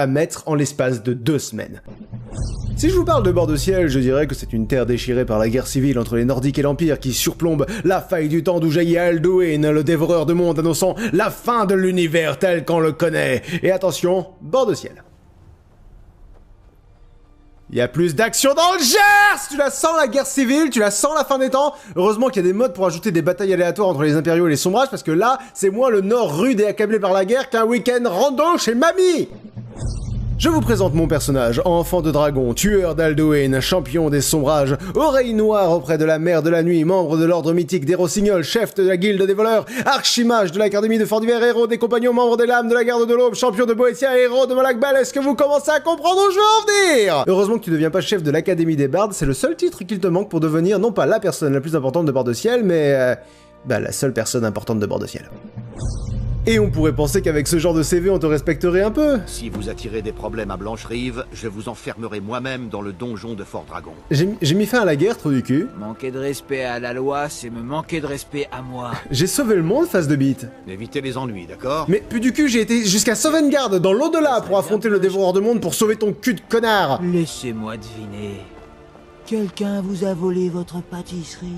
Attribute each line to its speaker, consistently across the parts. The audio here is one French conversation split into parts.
Speaker 1: à mettre en l'espace de 2 semaines. Si je vous parle de bord de ciel, je dirais que c'est une terre déchirée par la guerre civile entre les Nordiques et l'Empire qui surplombe la faille du temps d'où jaillit Alduin, le dévoreur de monde annonçant la fin de l'univers tel qu'on le connaît. Et attention, bord de ciel. Il y a plus d'action dans le Gers! Tu la sens la guerre civile, tu la sens la fin des temps. Heureusement qu'il y a des modes pour ajouter des batailles aléatoires entre les impériaux et les sombrages, parce que là, c'est moins le nord rude et accablé par la guerre qu'un week-end rando chez mamie! Je vous présente mon personnage, enfant de dragon, tueur d'Alduin, champion des sombrages, oreille noire auprès de la mère de la nuit, membre de l'ordre mythique des Rossignols, chef de la guilde des voleurs, archimage de l'académie de Fort d'Hiver, héros des compagnons, membre des lames de la garde de l'Aube, champion de Boétia, héros de Malakbal. Est-ce que vous commencez à comprendre où je veux en venir? Heureusement que tu ne deviens pas chef de l'académie des bardes, c'est le seul titre qu'il te manque pour devenir non pas la personne la plus importante de Bord de Ciel, mais la seule personne importante de Bord de Ciel. Et on pourrait penser qu'avec ce genre de CV, on te respecterait un peu.
Speaker 2: Si vous attirez des problèmes à Blancherive, je vous enfermerai moi-même dans le donjon de Fort Dragon.
Speaker 1: J'ai mis fin à la guerre, trou du cul.
Speaker 3: Manquer de respect à la loi, c'est me manquer de respect à moi.
Speaker 1: J'ai sauvé le monde, face de bite.
Speaker 2: Évitez les ennuis, d'accord?
Speaker 1: Mais plus du cul, j'ai été jusqu'à Sovngarde, dans l'au-delà, pour affronter le dévoreur de monde pour sauver ton cul de connard.
Speaker 3: Laissez-moi deviner. Quelqu'un vous a volé votre pâtisserie?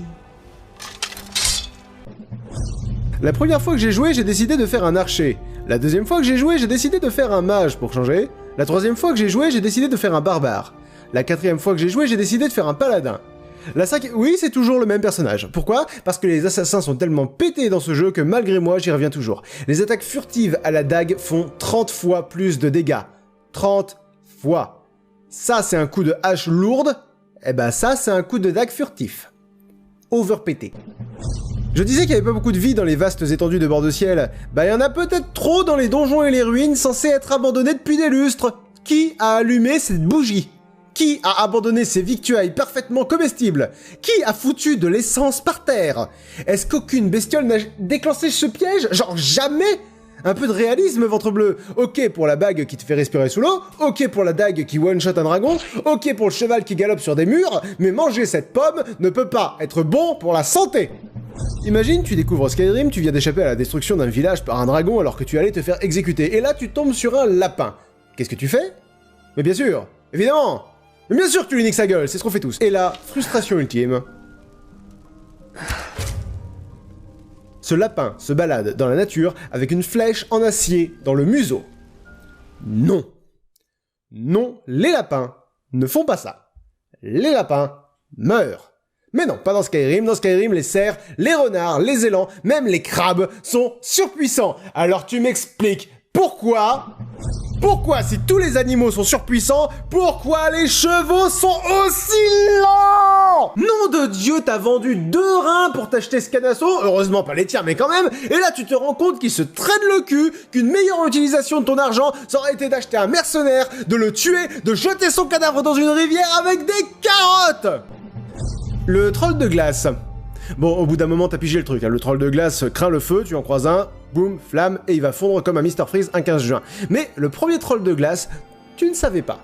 Speaker 1: La première fois que j'ai joué, j'ai décidé de faire un archer. La deuxième fois que j'ai joué, j'ai décidé de faire un mage pour changer. La troisième fois que j'ai joué, j'ai décidé de faire un barbare. La quatrième fois que j'ai joué, j'ai décidé de faire un paladin. La cinquième... Oui, c'est toujours le même personnage. Pourquoi? Parce que les assassins sont tellement pétés dans ce jeu que malgré moi, j'y reviens toujours. Les attaques furtives à la dague font 30 fois plus de dégâts. 30 fois. Ça, c'est un coup de hache lourde. Eh ben ça, c'est un coup de dague furtif. Overpété. Je disais qu'il n'y avait pas beaucoup de vie dans les vastes étendues de Bord de Ciel. Bah, il y en a peut-être trop dans les donjons et les ruines censés être abandonnés depuis des lustres. Qui a allumé cette bougie? Qui a abandonné ces victuailles parfaitement comestibles? Qui a foutu de l'essence par terre? Est-ce qu'aucune bestiole n'a déclenché ce piège? Genre jamais? Un peu de réalisme, ventre bleu. Ok pour la bague qui te fait respirer sous l'eau, ok pour la dague qui one-shot un dragon, ok pour le cheval qui galope sur des murs, mais manger cette pomme ne peut pas être bon pour la santé. Imagine, tu découvres Skyrim, tu viens d'échapper à la destruction d'un village par un dragon alors que tu allais te faire exécuter, et là tu tombes sur un lapin. Qu'est-ce que tu fais? Mais bien sûr, évidemment. Mais bien sûr que tu lui niques sa gueule, c'est ce qu'on fait tous. Et là, frustration ultime. Ce lapin se balade dans la nature avec une flèche en acier dans le museau. Non. Non, les lapins ne font pas ça. Les lapins meurent. Mais non, pas dans Skyrim. Dans Skyrim, les cerfs, les renards, les élans, même les crabes sont surpuissants. Alors tu m'expliques pourquoi? Pourquoi, si tous les animaux sont surpuissants, pourquoi les chevaux sont aussi lents? Nom de Dieu, t'as vendu 2 reins pour t'acheter ce canasson, heureusement pas les tiens, mais quand même, et là tu te rends compte qu'il se traîne le cul, qu'une meilleure utilisation de ton argent, ça aurait été d'acheter un mercenaire, de le tuer, de jeter son cadavre dans une rivière avec des carottes! Le troll de glace. Bon, au bout d'un moment, t'as pigé le truc, hein. Le troll de glace craint le feu, tu en croises un, boum, flamme, et il va fondre comme un Mr Freeze un 15 juin. Mais le premier troll de glace, tu ne savais pas.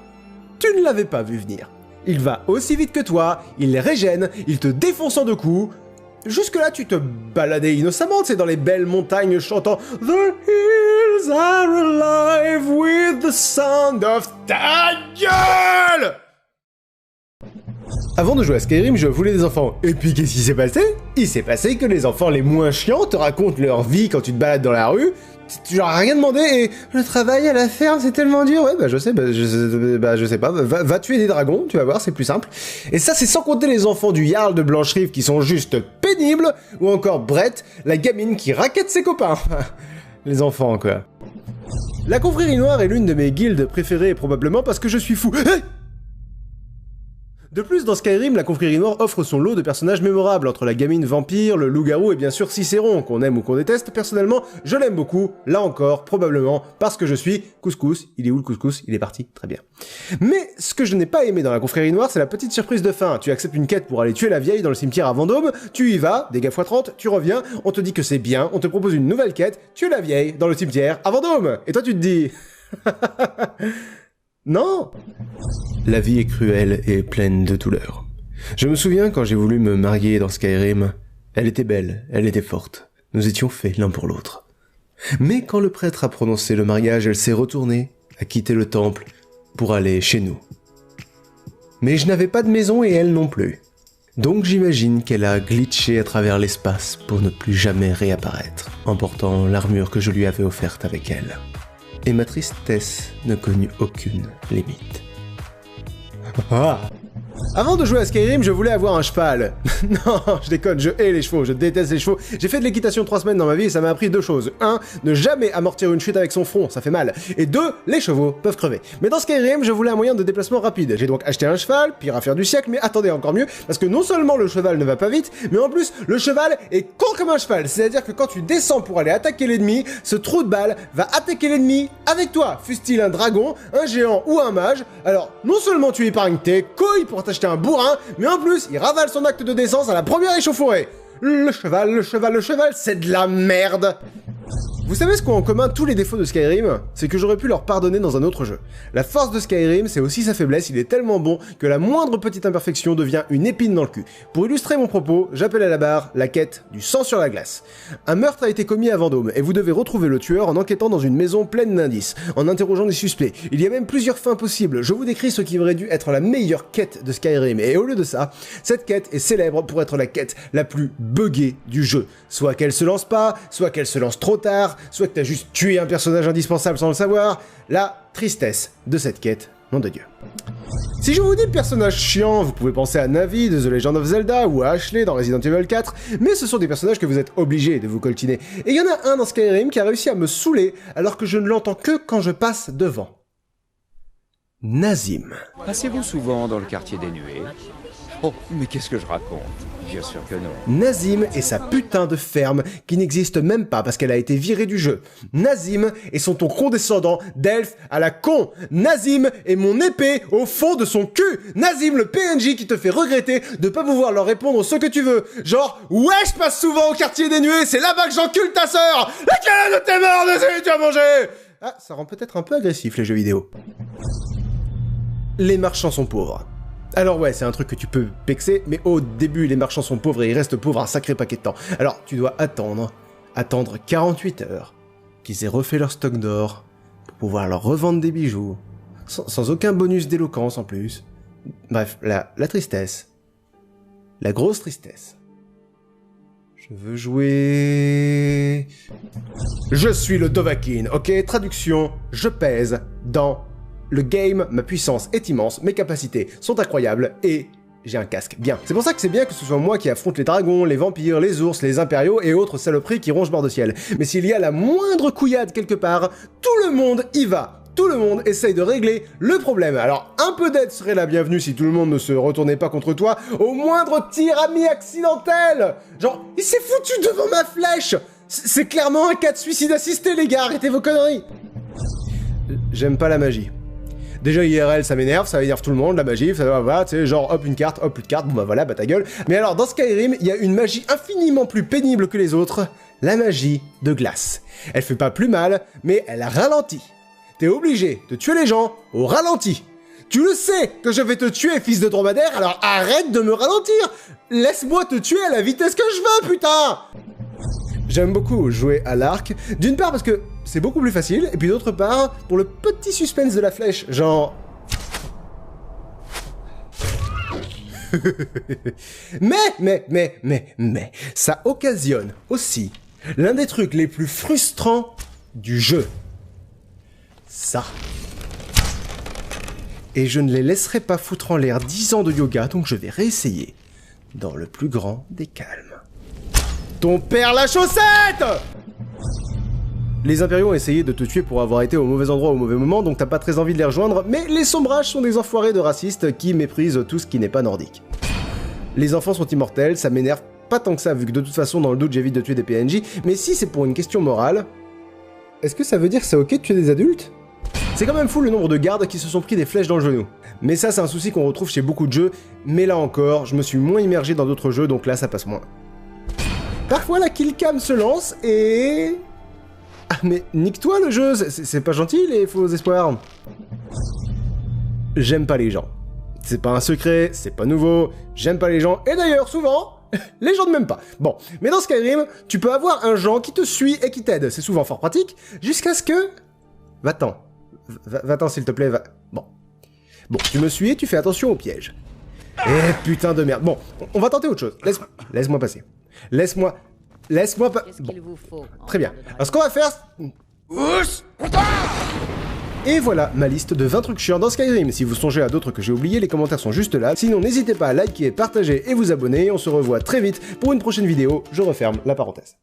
Speaker 1: Tu ne l'avais pas vu venir. Il va aussi vite que toi, il régène, il te défonce en 2 coups. Jusque-là, tu te baladais innocemment, tu sais, dans les belles montagnes chantant « The hills are alive with the sound of ta gueule !» Avant de jouer à Skyrim, je voulais des enfants. Et puis qu'est-ce qui s'est passé? Il s'est passé que les enfants les moins chiants te racontent leur vie quand tu te balades dans la rue. Tu leur as rien demandé et le travail à la ferme c'est tellement dur. Ouais je sais, je sais pas. Va tuer des dragons, tu vas voir, c'est plus simple. Et ça c'est sans compter les enfants du Jarl de Blancherive qui sont juste pénibles, ou encore Brett, la gamine qui raquette ses copains. Les enfants quoi. La confrérie noire est l'une de mes guildes préférées probablement parce que je suis fou. De plus, dans Skyrim, la confrérie noire offre son lot de personnages mémorables, entre la gamine vampire, le loup-garou et bien sûr Cicéron, qu'on aime ou qu'on déteste. Personnellement, je l'aime beaucoup, là encore, probablement, parce que je suis couscous. Il est où le couscous? Il est parti, très bien. Mais ce que je n'ai pas aimé dans la confrérie noire, c'est la petite surprise de fin. Tu acceptes une quête pour aller tuer la vieille dans le cimetière à Vendôme, tu y vas, dégâts x30, tu reviens, on te dit que c'est bien, on te propose une nouvelle quête, tuer la vieille dans le cimetière à Vendôme. Et toi tu te dis... Non! La vie est cruelle et pleine de douleurs. Je me souviens quand j'ai voulu me marier dans Skyrim, elle était belle, elle était forte. Nous étions faits l'un pour l'autre. Mais quand le prêtre a prononcé le mariage, elle s'est retournée, à quitter le temple pour aller chez nous. Mais je n'avais pas de maison et elle non plus. Donc j'imagine qu'elle a glitché à travers l'espace pour ne plus jamais réapparaître, emportant l'armure que je lui avais offerte avec elle. Et ma tristesse ne connut aucune limite. Ah. Avant de jouer à Skyrim, je voulais avoir un cheval. Non, je déconne, je hais les chevaux, je déteste les chevaux. J'ai fait de l'équitation 3 semaines dans ma vie et ça m'a appris 2 choses. 1, ne jamais amortir une chute avec son front, ça fait mal. Et 2, les chevaux peuvent crever. Mais dans Skyrim, je voulais un moyen de déplacement rapide. J'ai donc acheté un cheval, pire affaire du siècle, mais attendez encore mieux, parce que non seulement le cheval ne va pas vite, mais en plus, le cheval est con comme un cheval. C'est-à-dire que quand tu descends pour aller attaquer l'ennemi, ce trou de balle va attaquer l'ennemi avec toi. Fût-il un dragon, un géant ou un mage, alors non seulement tu épargnes tes couilles pour t'acheter un bourrin, mais en plus, il ravale son acte de décence à la première échauffourée. Le cheval, c'est de la merde. Vous savez ce qu'ont en commun tous les défauts de Skyrim? C'est que j'aurais pu leur pardonner dans un autre jeu. La force de Skyrim, c'est aussi sa faiblesse, il est tellement bon que la moindre petite imperfection devient une épine dans le cul. Pour illustrer mon propos, j'appelle à la barre la quête du sang sur la glace. Un meurtre a été commis à Vendôme, et vous devez retrouver le tueur en enquêtant dans une maison pleine d'indices, en interrogeant des suspects. Il y a même plusieurs fins possibles, je vous décris ce qui aurait dû être la meilleure quête de Skyrim, et au lieu de ça, cette quête est célèbre pour être la quête la plus buggée du jeu. Soit qu'elle se lance pas, soit qu'elle se lance trop tard, soit que t'as juste tué un personnage indispensable sans le savoir. La tristesse de cette quête, nom de Dieu. Si je vous dis personnage chiant, vous pouvez penser à Navi de The Legend of Zelda ou à Ashley dans Resident Evil 4, mais ce sont des personnages que vous êtes obligés de vous coltiner. Et il y en a un dans Skyrim qui a réussi à me saouler alors que je ne l'entends que quand je passe devant. Nazim.
Speaker 4: Passez-vous souvent dans le quartier des nuées? Oh, mais qu'est-ce que je raconte? Bien sûr que non.
Speaker 1: Nazim et sa putain de ferme qui n'existe même pas parce qu'elle a été virée du jeu. Nazim et son ton condescendant d'elfe à la con. Nazim et mon épée au fond de son cul. Nazim le PNJ qui te fait regretter de pas pouvoir leur répondre ce que tu veux. Genre, ouais, je passe souvent au quartier des nuées, c'est là-bas que j'encule ta sœur. Laquelle de tes morts, Nazim, tu as mangé? Ah, ça rend peut-être un peu agressif les jeux vidéo. Les marchands sont pauvres. Alors ouais, c'est un truc que tu peux pexer, mais au début, les marchands sont pauvres et ils restent pauvres un sacré paquet de temps. Alors, tu dois attendre 48 heures qu'ils aient refait leur stock d'or pour pouvoir leur revendre des bijoux, sans aucun bonus d'éloquence en plus. Bref, la tristesse. La grosse tristesse. Je veux jouer... Je suis le Dovahkiin, ok? Traduction, je pèse dans... Le game, ma puissance est immense, mes capacités sont incroyables et j'ai un casque. Bien. C'est pour ça que c'est bien que ce soit moi qui affronte les dragons, les vampires, les ours, les impériaux et autres saloperies qui rongent bord de ciel. Mais s'il y a la moindre couillade quelque part, tout le monde y va. Tout le monde essaye de régler le problème. Alors, un peu d'aide serait la bienvenue si tout le monde ne se retournait pas contre toi au moindre tir ami accidentel. Genre, il s'est foutu devant ma flèche. C'est clairement un cas de suicide assisté, les gars, arrêtez vos conneries. J'aime pas la magie. Déjà IRL ça m'énerve tout le monde, la magie, ça va, tu sais, genre hop une carte, hop plus de carte, bon bah voilà, bah ta gueule. Mais alors dans Skyrim, il y a une magie infiniment plus pénible que les autres, la magie de glace. Elle fait pas plus mal, mais elle ralentit. T'es obligé de tuer les gens au ralenti. Tu le sais que je vais te tuer, fils de dromadaire, alors arrête de me ralentir. Laisse-moi te tuer à la vitesse que je veux, putain. J'aime beaucoup jouer à l'arc, d'une part parce que c'est beaucoup plus facile, et puis d'autre part, pour le petit suspense de la flèche, genre... mais, ça occasionne aussi l'un des trucs les plus frustrants du jeu. Ça. Et je ne les laisserai pas foutre en l'air 10 ans de yoga, donc je vais réessayer dans le plus grand des calmes. Ton père la chaussette! Les impériaux ont essayé de te tuer pour avoir été au mauvais endroit au mauvais moment, donc t'as pas très envie de les rejoindre, mais les sombrages sont des enfoirés de racistes qui méprisent tout ce qui n'est pas nordique. Les enfants sont immortels, ça m'énerve pas tant que ça, vu que de toute façon dans le doute j'évite de tuer des PNJ, mais si c'est pour une question morale, est-ce que ça veut dire que c'est ok de tuer des adultes? C'est quand même fou le nombre de gardes qui se sont pris des flèches dans le genou. Mais ça c'est un souci qu'on retrouve chez beaucoup de jeux, mais là encore, je me suis moins immergé dans d'autres jeux, donc là ça passe moins. Parfois la killcam se lance et... Ah mais nique-toi le jeu, c'est pas gentil les faux espoirs. J'aime pas les gens. C'est pas un secret, c'est pas nouveau, j'aime pas les gens, et d'ailleurs souvent, les gens ne m'aiment pas. Bon, mais dans Skyrim, tu peux avoir un gens qui te suit et qui t'aide, c'est souvent fort pratique, jusqu'à ce que... Va-t'en. Va-t'en, s'il te plaît, va... Bon. Bon, tu me suis et tu fais attention au piège. Eh, putain de merde. Bon, on va tenter autre chose. Laisse-moi passer. Laisse-moi pas... Bon. Très bien. Alors, ce qu'on va faire... Et voilà ma liste de 20 trucs chiants dans Skyrim. Si vous songez à d'autres que j'ai oubliés, les commentaires sont juste là. Sinon, n'hésitez pas à liker, partager et vous abonner. On se revoit très vite pour une prochaine vidéo. Je referme la parenthèse.